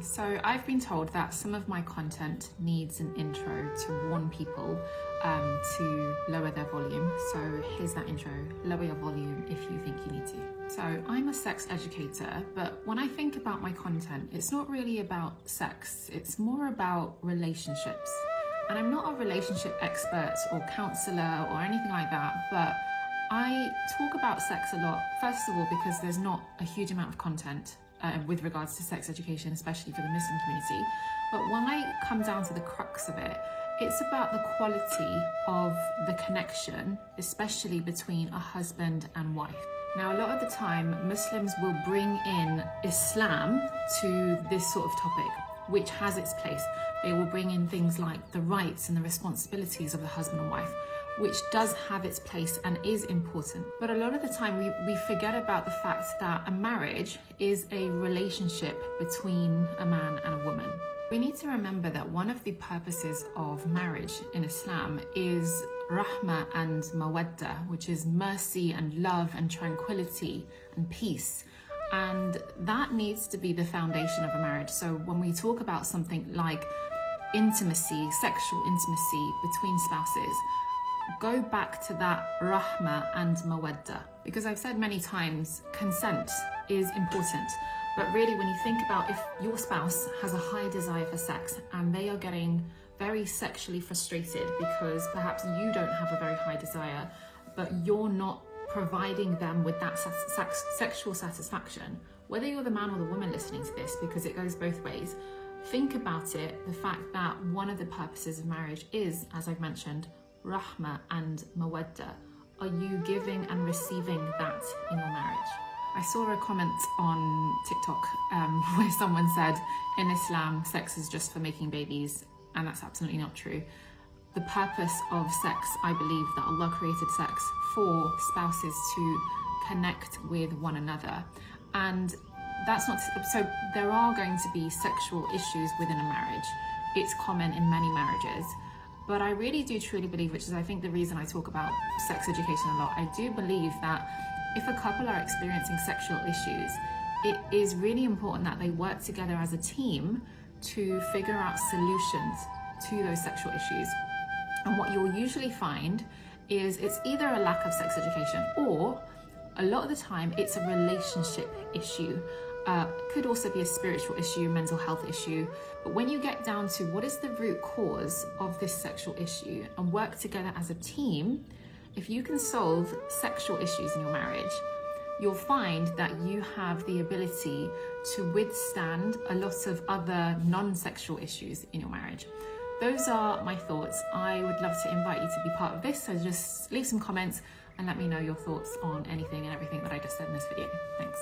So I've been told that some of my content needs an intro to warn people to lower their volume. So here's that intro: lower your volume if you think you need to. So I'm a sex educator, but when I think about my content, it's not really about sex, it's more about relationships. And I'm not a relationship expert or counselor or anything like that, but I talk about sex a lot, first of all, because there's not a huge amount of content with regards to sex education, especially for the Muslim community. But when I come down to the crux of it, it's about the quality of the connection, especially between a husband and wife. Now, a lot of the time, Muslims will bring in Islam to this sort of topic, which has its place. They will bring in things like the rights and the responsibilities of the husband and wife, which does have its place and is important. But a lot of the time we forget about the fact that a marriage is a relationship between a man and a woman. We need to remember that one of the purposes of marriage in Islam is rahmah and mawadda, which is mercy and love and tranquility and peace. And that needs to be the foundation of a marriage. So when we talk about something like intimacy, sexual intimacy between spouses, go back to that rahmah and mawadda. Because I've said many times, consent is important. But really, when you think about if your spouse has a high desire for sex and they are getting very sexually frustrated because perhaps you don't have a very high desire, but you're not providing them with that sexual satisfaction, whether you're the man or the woman listening to this, because it goes both ways, think about it, the fact that one of the purposes of marriage is, as I've mentioned, rahmah and mawadda. Are you giving and receiving that in your marriage? I saw a comment on TikTok where someone said, in Islam, sex is just for making babies, and that's absolutely not true. The purpose of sex, I believe that Allah created sex for spouses to connect with one another. And that's not, so there are going to be sexual issues within a marriage. It's common in many marriages. But I really do truly believe, which is I think the reason I talk about sex education a lot, I do believe that if a couple are experiencing sexual issues, it is really important that they work together as a team to figure out solutions to those sexual issues. And what you'll usually find is it's either a lack of sex education, or a lot of the time it's a relationship issue. Could also be a spiritual issue, mental health issue. But when you get down to what is the root cause of this sexual issue and work together as a team, if you can solve sexual issues in your marriage, you'll find that you have the ability to withstand a lot of other non-sexual issues in your marriage. Those are my thoughts. I would love to invite you to be part of this, so just leave some comments and let me know your thoughts on anything and everything that I just said in this video. Thanks.